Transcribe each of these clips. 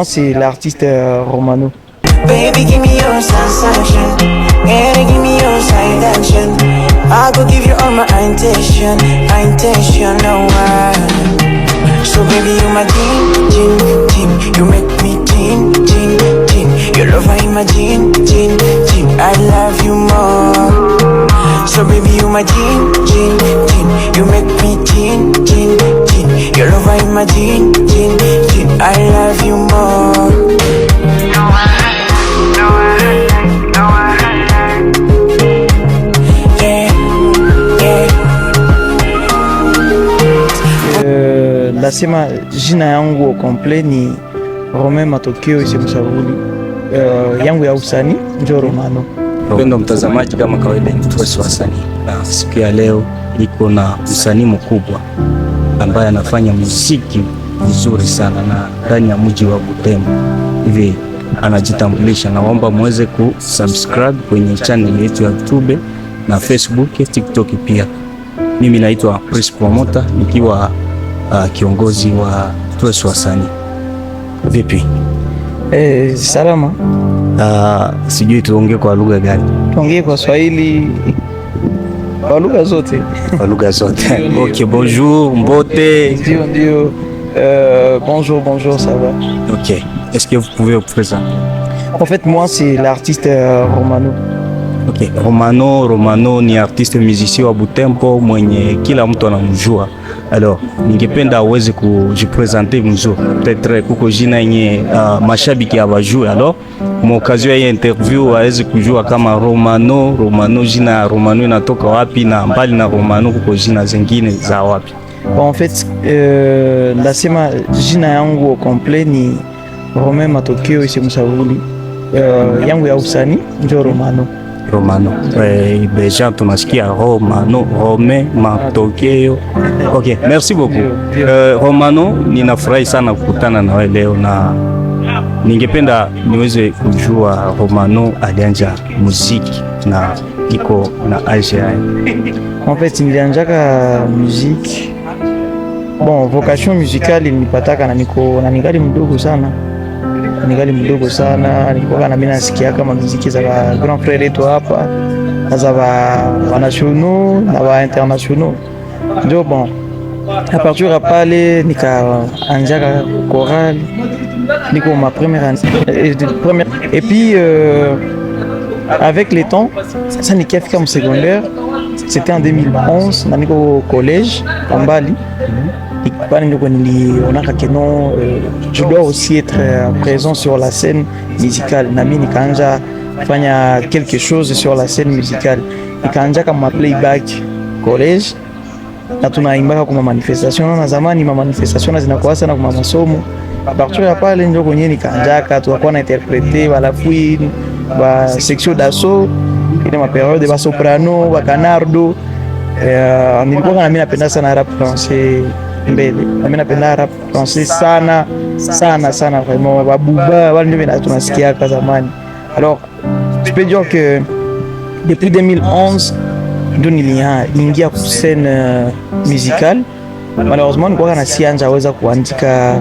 moi c'est l'artiste Romano. Baby, give me your sensation, and give me your side action. I go give you all my intention, no one. So baby, you my gin, you make me gin. Your love in my gin. I love you more. So baby, you my gin, you make me gin. Your love in my gin. I love you more. Nasema jina yangu au complet ni Romain Matokeo Isemsavuli. Yangu ya usani ndio Romano. Mpendo mtazamaji, kama kawaida ni Trace Wasanii, na siku ya leo niko na msanii mkubwa ambaye anafanya muziki vizuri sana na ndani ya mji wa Butembo. Hivi anajitambulisha, naomba muweze kusubscribe kwenye channel yetu ya YouTube na Facebook, TikTok pia. Mimi naitwa Prince Promoter nikiwa kiongozi wa Trace Wasanii. Vipi? Salama. Sijui tuongee kwa lugha gani? Tuongee kwa Swahili, kwa lugha zote. Kwa lugha zote. OK, bonjour, mbote. Ndio. Bonjour, ça va. OK. Est-ce que vous pouvez vous présenter? En fait, moi c'est l'artiste Romano. OK, Romano ni artiste musicien wa Butembo mwenye kila mtu anamjua. Alors, ningependa aweze kujipresenter mzuri. Peut-être kuko jina yenye mashabiki hawajui. Alors, mokazio ya interview aweze kujua kama Romano jina ya Romano inatoka wapi, na mbali na Romano kuko jina zingine za wapi? En fait, nasema jina yangu au complet ni Romain Matokeo Isemsavuli. Yangu ya usani ndio Romano. Deja tunasikia Romain Matokeo. OK, merci beaucoup. Romano, ninafurahi sana kukutana na wewe leo, na ningependa niweze kujua Romano alianza muziki na iko na age gani? En fait, nilianjaka muziki, bon, vocation musicale nilipataka na ningali mdogo sana. Nilikuwa na mimi nasikia kama muziki za grand frère yetu hapa, za wa nationaux na wa internationaux. Ndio bon, à partir de pale nikaanjaka chorale, niko ma première et puis avec le temps ça nikafika mu secondaire, c'était en 2011 na niko au collège Kambali. Je dois aussi être présent sur la scène musicale. Nami nikaanza fanya quelque chose sur la scène musicale. Nikaanza kama playback college, na tunaimbaka kwa manifestation. Na zamani ma manifestation zinakuwa sana kwa masomo. A partir ya pale ndio kwenye nikaanza tukakuwa na interpréter wala queen ba section d'assaut, ile ma période ba soprano ba canardo. Nilikuwa na mimi napenda sana rap français mbele. Mimi napenda rap français sana vraiment. Babuba wale ndio tunasikia kwa zamani. Alors, je peux dire que depuis 2011 ndio niliingia kwa scène musicale. Malheureusement nilikuwa na sianja weza kuandika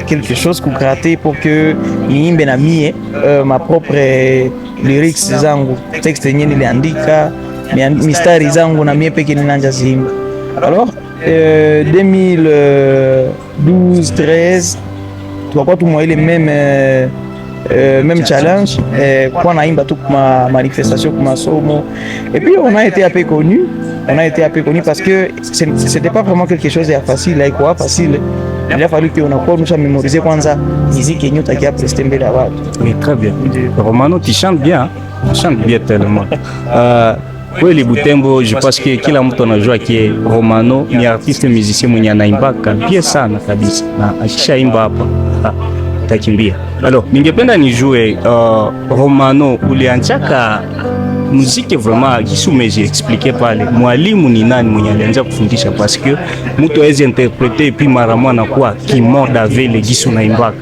quelque chose ku gratter pour que niimbe na mie ma propre lyrics zangu, texte yenyewe niliandika, mistari zangu na mie peke ninaanza ziimba. Alors 2012-13 tukakuwa tumwa ile même challenge kwa naimba tu kwa manifestation kwa masomo, et puis on a été un peu connu parce que c'était pas vraiment quelque chose de facile, haikuwa facile. Il a fallu qu'on a mémorisé kwanza muziki yenyewe utakia prester mbele ya watu. Mais très bien. Romano, tu chantes bien tellement. Kweli Butembo, je pense que kila mtu anajua que Romano ni artiste musicien mwenye anaimbaka bien sana kabisa, na akishaimba hapa takimbia. Alors, ningependa nijue Romano, ulianzaka muziki vraiment kisumeji expliquer pale, mwalimu ni nani mwenye alianza kufundisha? Parce que mtu aweze interpréter puis mara mwana kwa kimoda vile gisu naimbaka.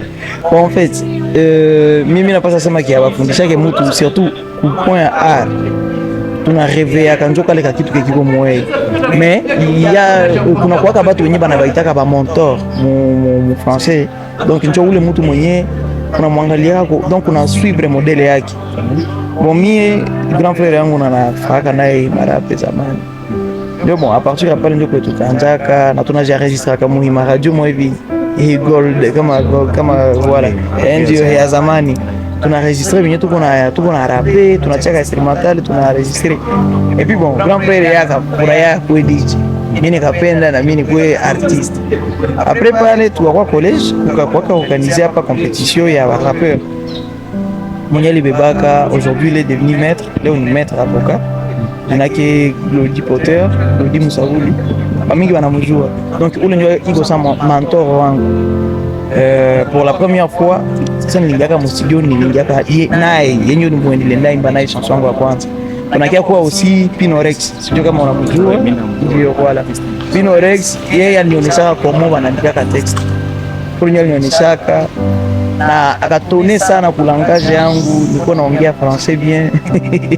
En fait, mimi napasa sema kia wafundisha ke mtu surtout ku point art. Tuna rêver akanjo kale ka kitu kiko moyo. Mais il y a kuna kwa batu wenye bana baitaka ba mentor mu français. donc njoo ule mtu mwenye unamwangalia yako, donc una suivre modele yake. Bon, mie grand frère yangu nafaka naye marape zamani, ndio bon, a partir ya pale ndio kwetu tukaanzaka na tunajienregistra kama muhimu radio mo hivi gold kama voilà, ndio ya zamani tunaenregistre venye tuko na rape, tunacheka instrumental, tunaenregistre et puis bon, grand frère yaka furaya kwa DJ, mimi nikapenda na mimi nikuwe artiste. Après pale tukakuwa college, tukakuwa organiser hapa competition ya rappeur mwenye libebaka. Aujourd'hui il est devenu maître, leo ni maître avocat, inake Glody Potter, Glody Musauli, bamingi wanamjua, donc ule ndio iko sama mentor wangu. Pour la première fois sasa niliingia mu studio, niliingia naye yenyewe ni muendelea ndani bana chanson yangu ya kwanza. Tunakia kuwa aussi Pinorex, sio kama unamjua, ndio wala Pinorex yeye alionyesha comment wanaandika text, kwa hiyo alionyesha na akatone sana ku langage yangu, nilikuwa naongea français bien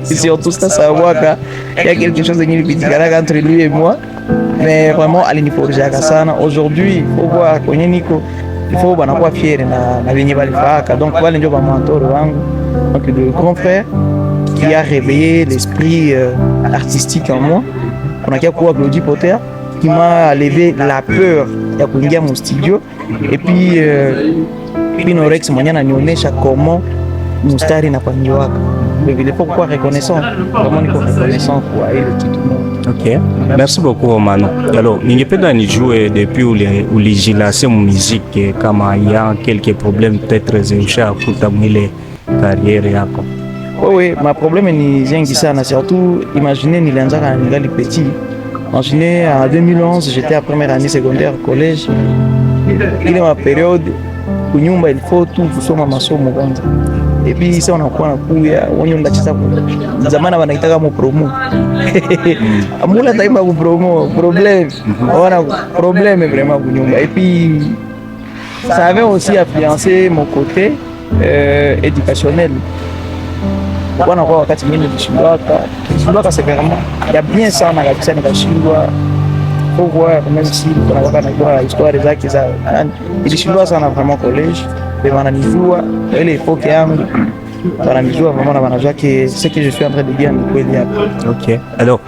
surtout ça savoir qu'il y a quelque chose qui est entre lui et moi, mais vraiment aliniforjaka sana. Aujourd'hui il faut voir kwenye niko, il faut banakuwa fier na venye balifaka, donc wale ndio ba mentor wangu, donc le grand frère qui a réveillé l'esprit artistique en moi. On a quoi Glody Potter qui m'a levé la peur ya kuingia mu studio, et puis Pinorex mwenye ananionyesha comment mustari na pangiwaka, vile pourquoi reconnaissant, vraiment niko reconnaissant kwa ile kitu. Ok, merci beaucoup Romano. Alors, ningependa nijue depuis ulijilase mu musique, kama il y a quelques problèmes peut-être zisha kuta mwile carrière yako. Oui, ma problème ni zingi sana, surtout imaginez nilianza quand ningali petit. Imaginez en 2011 j'étais en première année secondaire collège. Ile ma période kunyumba il faut tout kusoma masomo kwanza. Et puis sasa unakuwa na kuya wenye unacheza kwa zamani wanaitaka mo promo. Amula taima ku promo, problème. Ona problème vraiment kunyumba. Et puis ça avait aussi influencé mon côté éducationnel. Kwa wakati mimi nilishindwa severement. Ya bien sana kabisa nikashindwa. Pourquoi même si kuna na histoire zake za nilishindwa sana vraiment collège, mais wananijua ile époque yangu, wananijua vraiment na wanajua que ce que je suis en train de dire ni kweli hapa. OK. Alors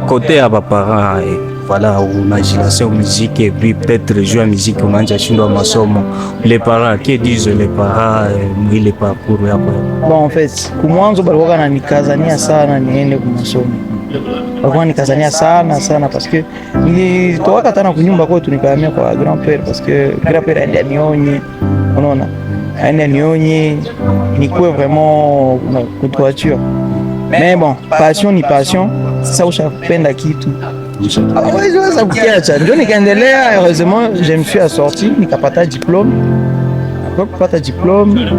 côté à parents, voilà, unajilase musique et puis peut-être jouer musique unaanza shindwa masomo, les parents, que disent les parents mwile parcours yako? Bon, en fait kumwanzo balikuwa wananikazania sana niende kwa masomo, walikuwa nikazania sana parce que nilitoka tena kunyumba kwetu nikahamia kwa grand-père, parce que grand-père aende anionye, unaona, aende anionye nikuwe vraiment kutuachia. Mais bon, passion ni passion, sasa ushapenda kitu hawezi weza kukiacha, ndio nikaendelea. Heureusement je me suis assorti, nikapata diplôme. Après kupata diplôme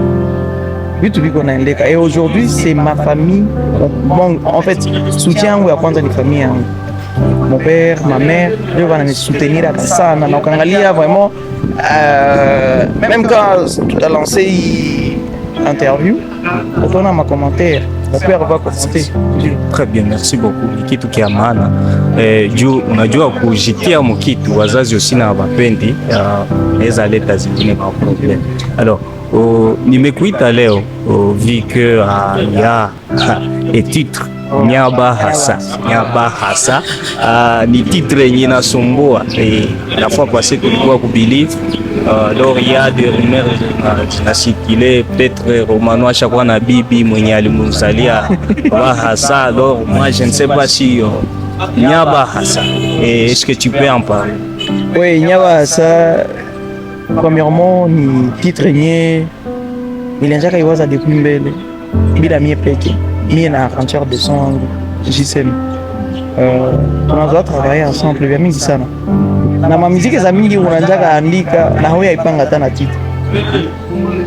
vitu viko naendeka, et aujourd'hui c'est ma famille. Bon, en fait soutien yangu ya kwanza ni famille yangu, mon père, ma mère ndio wananisutenir sana, na ukaangalia vraiment même quand tu as lancé interview, utaona ma commentaire, mon père va commenter. Très bien, merci beaucoup. Ni kitu kia maana juu unajua kujitia mkitu wazazi usina wapendi naweza leta zingine kwa problem. Alors nimekuita leo vu que il y a et titre Nyaba Hasa ni titre yenye nasumbua, et la fois passée tulikuwa kubelieve alors il y a des rumeurs zinashikile peut-être Romano ashakuwa na bibi mwenye alimzalia Hasa. Alors moi je ne sais pas si Nyaba Hasa, est-ce que tu peux en parler? Oui, Nyaba Hasa premièrement ni titre yenye nilianza iwaza depuis mbele bila mie peke, mie na arrangeur de son JCM. Tunaanza travailler ensemble vya mingi sana, na mamiziki za mingi unaanza andika na wewe haipanga tena titre.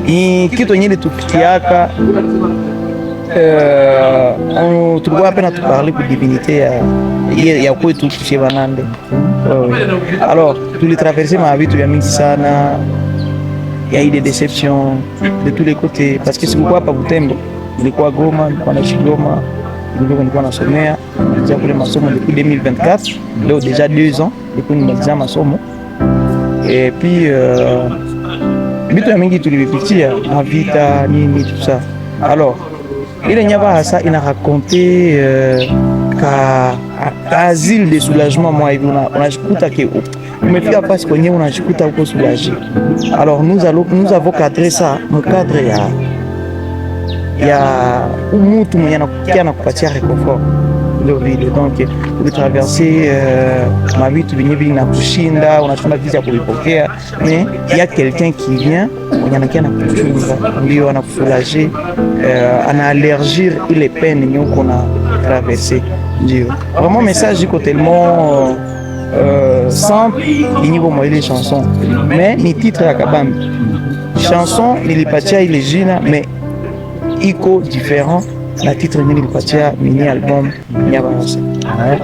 Ni kitu yenye tukiaka tulikuwa pena tu parler pour divinité ya kwetu chez Banande. Alors tulitraverser ma vitu vya mingi sana, il y a eu des déceptions de tous les côtés, parce que sikuwa hapa Butembo, nilikuwa Goma, nilikuwa na Goma, nilikuwa nasomea kule masomo depuis 2024, leo déjà 2 ans depuis nimaliza masomo. Et puis vitu ya mingi tulivipitia na vita nini tout ça. Alors ile Nyaba Hasa ina raconter ka asile de soulagement. Moi hivi unajikuta ke umefika pasi kwenye unajikuta uko soulagé. Alors nous avons cadré ça mu cadre ya umutu mwenye anakupatia réconfort ndio vile. Donc ukitraverser mavitu vinyi na kushinda unachunda vitu ya kuvipokea, mais il y a quelqu'un qui vient mwenye anakia na kuchunga, ndio anakufurager, analergir ile peine yenye uko na traverser. Ndio vraiment message iko tellement simple iniko mwa ile chanson, mais ni titre ya kabambi. Chanson nilipatia ile jina mais iko différent na titre yenye nilipatia mini album Nyaba Hasa.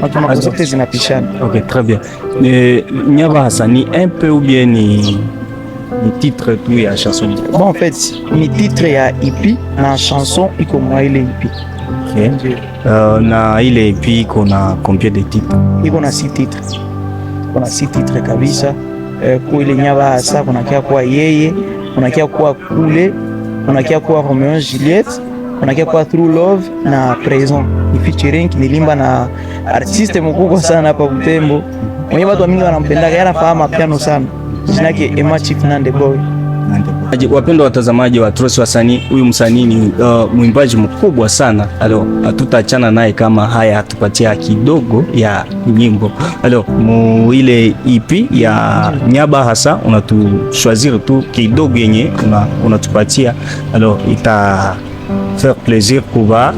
Matuma zote zinapishana. OK, très bien. Nyaba Hasa ni un peu ou bien ni titre tu ya chanson? Bon, en fait ni titre ya EP na chanson iko mwa ile EP. OK. Na ile EP iko na combien de titres? Iko na 6 titres. Kuna 6 titres kabisa. Kwa ile Nyaba Hasa kuna kia kwa yeye, kuna kia kwa kule, kuna kia kwa Romeo Juliet, kuna kia kwa True Love na Présent. Ni featuring nilimba na artiste mkubwa sana hapa Butembo. Mwenye watu mingi wanampenda, yana fahamu piano sana. Jina yake Emma Chief Nande Boy. Wapendwa watazamaji wa Trace Wasanii, huyu msanii ni mwimbaji mkubwa sana. Alors hatutaachana naye kama haya hatupatia kidogo ya nyimbo. Alors mu ile EP ya Nyaba Hasa unatuchoisir tu kidogo yenye unatupatia. Alors ita faire plaisir kuba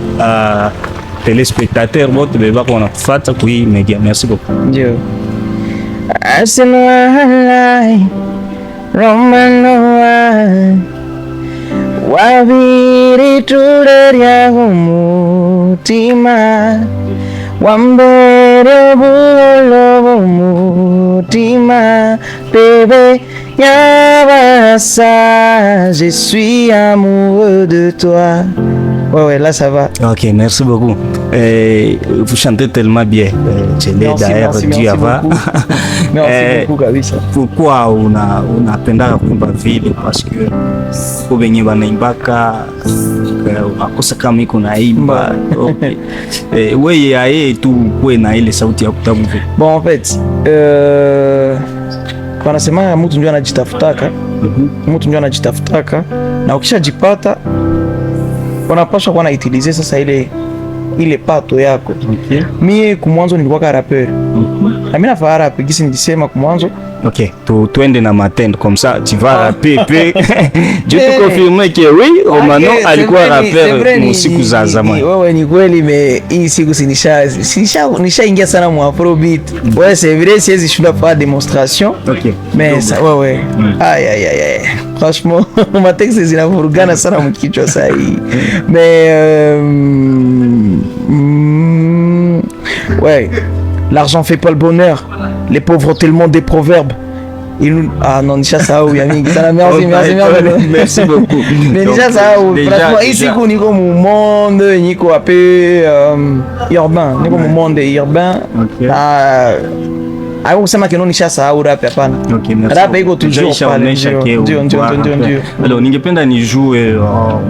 téléspectateurs wote beba kwa kufuata kwa hii media. Merci beaucoup. Ndio. Asenwalai Romano wabiri tuleria umutima wambere bulo umutima bébé Nyaba Hasa, je suis amoureux de toi. Ouais, là ça va. OK, merci beaucoup. Vous chantez tellement bien. Je l'ai d'ailleurs dit avant. Merci beaucoup kabisa. Pourquoi unapenda kuimba vile? Parce que kwa wenye wanaimbaka unakosa kama iko naimba. Okay. Wewe yae tu kwe na ile sauti ya kutabu. Bon, en fait wanasema mtu ndio anajitafutaka. Mtu ndio anajitafutaka na ukishajipata unapaswa kuwa na utiliser sasa ile pato yako. Okay. Mie kumwanzo nilikuwa ka rapper. Na mimi nafaa rap gisi nilisema kumwanzo. OK, tuende na matendo comme ça tu vas rapper pe. Je te confirme que oui, Romano alikuwa rapper musiku za zamani. Wewe ni kweli hii siku nishaingia sana mu afrobeat. Ouais, c'est vrai, siwezi shunda faire démonstration. OK. Mais ça ouais. Aïe. Franchement, ma texte zinavurugana sana mkichwa sasa hii. Mais ouais, l'argent fait pas le bonheur. Les pauvres ont tellement des proverbes. Ah non, nisha sahau ya mingi sana. Merci beaucoup. Mais nisha sahau. Franchement, ici niko mu monde niko appelé urbain. Niko mu monde urbain. Hayo kusema kino nisha sahau rap hapana. OK, merci. Rap iko toujours pale. Ndio. Alors ningependa nijue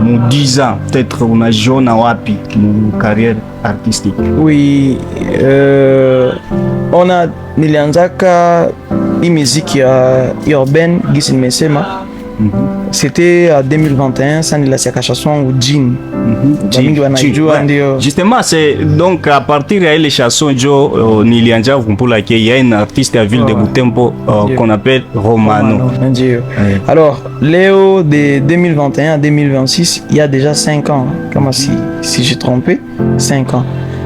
mu 10 ans peut-être unajiona wapi mu carrière artistique? Oui, nilianzaka hii muziki ya urbaine gisi nimesema. C'était en 2021, ça nilasiaka chanson Jean. Mingi wanajua ndio. Justement, c'est donc à partir de les chansons jo nilianja kumpula ke il y a un artiste à ville de Butembo qu'on appelle Romano. Ndio. Alors, Léo de 2021 à 2026, il y a déjà 5 ans, comme si j'ai trompé, 5 ans.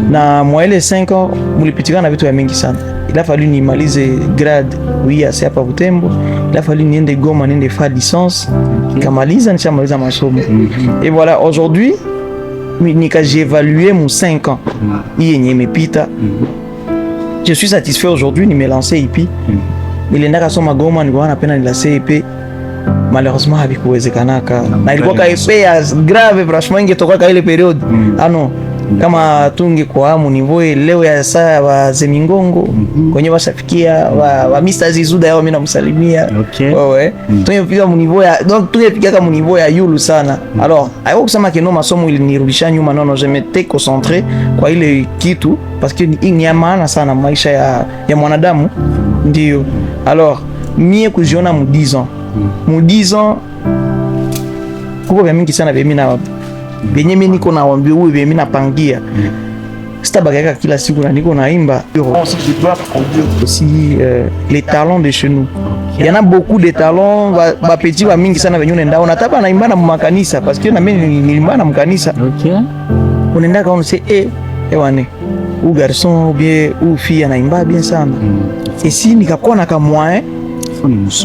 Na moi les 5 ans, mulipitika na vitu ya mingi sana. Il a fallu nimalize grade assez hapa Butembo. Il a fallu niende Goma niende faire licence. Nikamaliza nishamaliza masomo. Et voilà, aujourd'hui j'ai évalué mon 5 ans. Yenye imepita. Je suis satisfait aujourd'hui, ni me lancer ipi. Nilienda kasoma Goma nilikuwa napenda nilase EP. Malheureusement havikuwezekanaka. Na ilikuwa ka EP grave franchement ingetoka ka ile periode. Ah non. kama tunge kwa mu niveau leo ya saa wa Zemingongo kwenye washafikia wa Mr Zizuda yao, mimi namsalimia. Wewe tungepiga mu niveau ya, donc tungepiga kama mu niveau ya yulu sana. Alors hayo kusema kino masomo ilinirudisha nyuma, non, je m'étais concentré kwa ile kitu parce que ni ya maana sana maisha ya mwanadamu, ndio. Alors mie kujiona mu 10 ans, mu 10 ans kuko vya mingi sana vya mimi na benye mimi niko na wambia huyu vya mimi napangia sitabagaka kila siku na niko naimba aussi les talents de chez nous. Il y en a beaucoup de talents ba petit ba mingi sana venye unaenda unataka naimba na makanisa parce que na mimi nilimba na mkanisa. Unaenda kwa unse wane ou garçon ou bien ou fille anaimba bien sana. Et si nikakona kama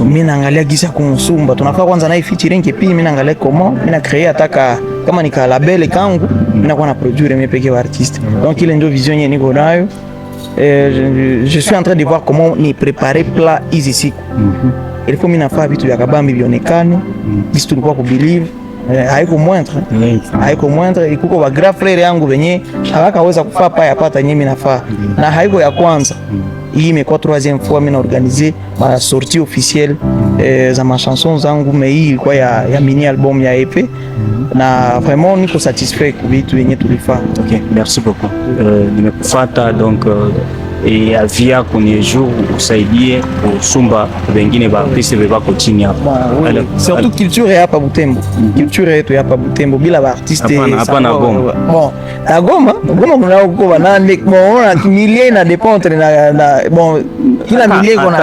mimi naangalia gisa kumsumba tunafaa kwanza naye featuring kipi, mimi naangalia comment mimi na créer ataka kama nika label kangu mimi nakuwa na produire mimi pekee wa artiste. Donc ile ndio vision yenyewe niko nayo. Je suis en train de voir comment ni préparer plat hizi siku. Il faut mimi nafaa vitu vya kabambi vionekane gisi tulikuwa ku believe. Haiko moindre ikuko wa grand frère yangu venye hawakaweza kufaa pa yapata yenyewe mimi nafaa, na haiko ya kwanza. Hii imekuwa 3e fois mimi na organiser ma sortie officielle za ma chansons zangu, mais hii ilikuwa ya mini album ya EP na vraiment niko satisfait kwa vitu yenyewe tulifaa. Okay, merci beaucoup. Nimekufuata donc et avia kwenye jour usaidie kusumba wengine ba artiste bako chini hapa. Surtout culture hapa Butembo. Culture yetu hapa Butembo bila ba artiste hapana Goma. Bon, na Goma kuna huko banane bon milieu na dépendre na bon kila milieu kuna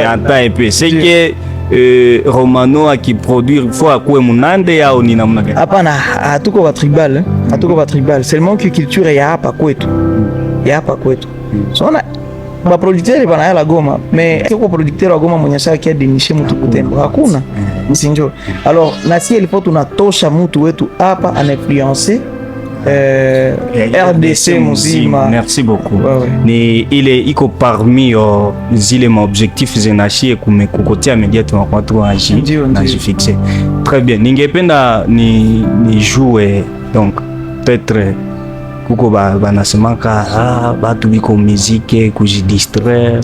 hata EP c'est que Romano akiproduire faut akue munande yao ni namna gani? Hapana, hatuko wa tribal, hatuko wa tribal, seulement que culture ya hapa kwetu. Ya hapa kwetu. So na ba producteur bana yala Goma, mais kiko producteur wa Goma mwenye sasa kia denishe mtu Butembo hakuna. Msinjo. Alors na si il faut tunatosha mtu wetu hapa ana influencer RDC muzima. Merci beaucoup. Ni ile iko parmi zile maobjectifs zinashie kumekukotea immédiatement kwa watu najifixe. Très bien. Ningependa ni jouer donc peut-être kuko banasemaka batu biko muziki kujidistraire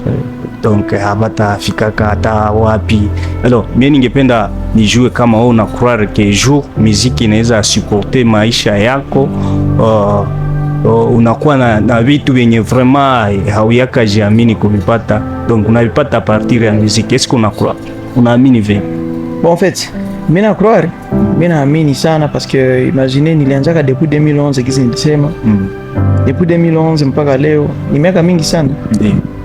donc abata fikaka hata wapi. Alors mimi ningependa nijue kama wewe una croire que jour muziki inaweza supporter maisha yako, unakuwa na vitu vyenye vraiment hauyaka jiamini kuvipata, donc unavipata a partir ya muziki. Est-ce qu'on croire, unaamini vipi? Bon, en fait mimi na croire, mimi naamini sana parce que imaginez nilianzaka depuis 2011 kizi nilisema depuis 2011 mpaka leo ni miaka mingi sana.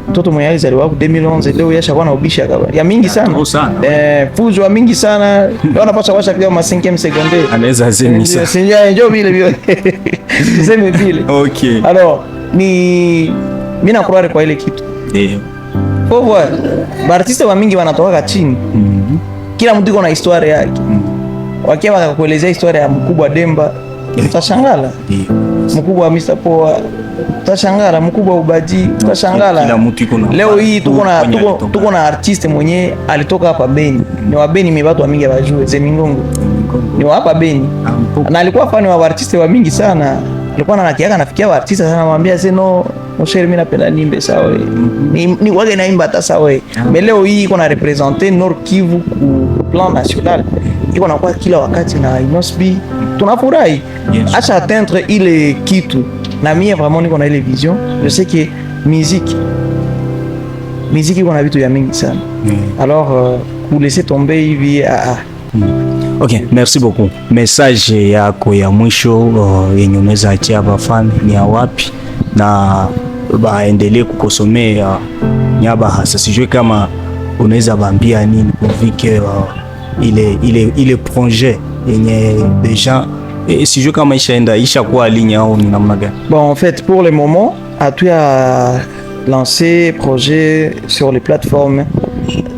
Mtoto mwenye alizaliwa 2011 leo yashakuwa na ubisha ya mingi sana. Fujo wa mingi sana. Leo anapaswa washa kwa ma 5e secondaire. Anaweza zemisa. Senya ndio vile. Tuseme vile. Okay. Alors mimi na croire kwa ile kitu. Ndio. Kwa hivyo artiste wa mingi wanatoka chini. Kila mtu iko na historia yake. Wakiwa wakakuelezea historia ya mkubwa Demba, utashangala. Mkubwa wa Mr Poa, utashangala. Mkubwa wa Ubaji, utashangala. Kila mtu iko na. Leo hii tuko na artiste mwenye alitoka hapa Beni. Ni wa Beni, watu wa mingi hawajui. Zemingongo ni wa hapa Beni. Na alikuwa fani wa artiste wa mingi sana. Alikuwa anakiaka anafikia wa artiste sana, anamwambia seno Mosher, mimi napenda nimbe sawa. Ni wage naimba hata sawa. Mais leo hii iko na representer Nord Kivu ku plan national. Iko na kwa kila wakati na Inosbi. Tunafurahi. Acha atteindre ile kitu. Na mimi vraiment niko na ile vision. Je sais que musique iko na vitu ya mingi sana. Alors vous laissez tomber hivi Ok, merci beaucoup. Message yako ya mwisho yenye unaweza achia bafani ni ya wapi na baendelee kukosomea nyaba hasa? Sijui kama unaweza bambia nini kuvike ile projet yenye deja sijui kama isha kuwa ligne au ni namna gani? Bon, en fait pour le moment Atu a lancé projet sur les plateformes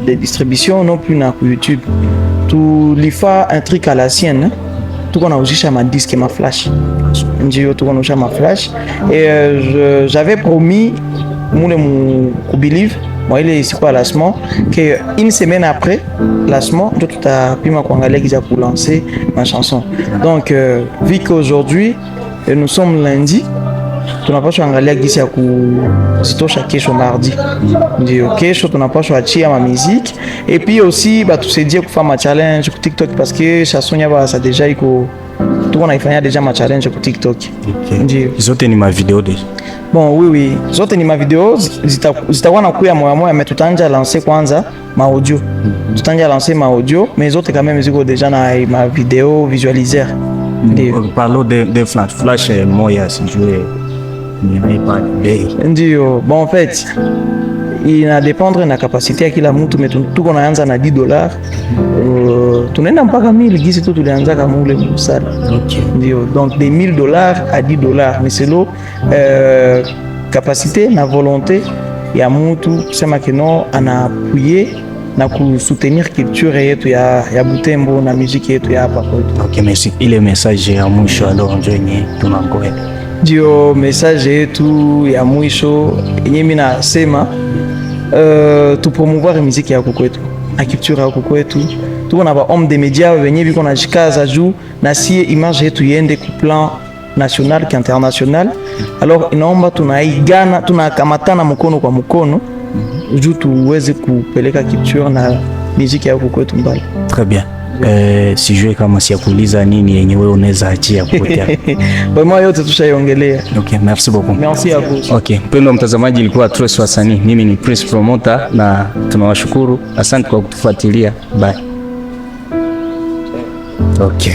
de distribution, non plus na YouTube. Tulifa un truc à la sienne, tuko nauzisha ma disque ma flash, ndio tuko nauzisha ma flash et j'avais promis mule mu believe moi ile siku ya lancement que une semaine après lancement ndio tutapima kuangalia kiza ku lancer ma chanson. Donc vu qu'aujourd'hui nous sommes lundi, tunapaswa angalia gisi ya kuzitosha kesho mardi. Ndio kesho tunapaswa achia ma musique et puis aussi batusaidie kufanya challenge ku TikTok parce que chanson yaba ça déjà iko tuko naifanya deja ma challenge ku TikTok. Okay. Ndio Zote ni ma video deja. Bon, oui, zote ni ma video zitakuwa na kuya moya moya, mais tutanja lancer kwanza ma audio. Tutanja lancer ma audio, mais zote quand même ziko deja na ma video visualiser. Parlons de flash moya si jouer ni pas day. Ndio, bon en fait ina dépendre na capacité ya kila mtu, mais tuko naanza na $10. Tunaenda mpaka 1000 gisi tu tulianza kama ule msala. Okay. Ndio, donc de $1000 à $10, mais c'est capacité na volonté ya mtu kusema kino anaapuye na kusoutenir culture yetu ya Butembo na muziki yetu ya hapa kwetu. Okay, merci. Ile message ya mwisho alors njonye tunakoe. Ndio message yetu ya mwisho yenye mimi nasema tu promouvoir muziki ya kwetu na culture ya kwetu. Tuko na ba homme de media wenye biko na jikaza juu na sie image yetu yende ku plan national ki international. Alors inaomba tunaigana, tunakamatana mkono kwa mkono juu tuweze kupeleka culture na muziki ya kwetu mbali. Très bien. Sijue kama si ya kuuliza nini yenye wewe unaweza achia kote. Vraiment yote tushaiongelea. Okay, merci beaucoup. Merci à vous. Okay, mpendwa mtazamaji, ilikuwa Trace Wasanii. Mimi ni Prince Promoter na tunawashukuru. Asante kwa kutufuatilia. Bye. Okay.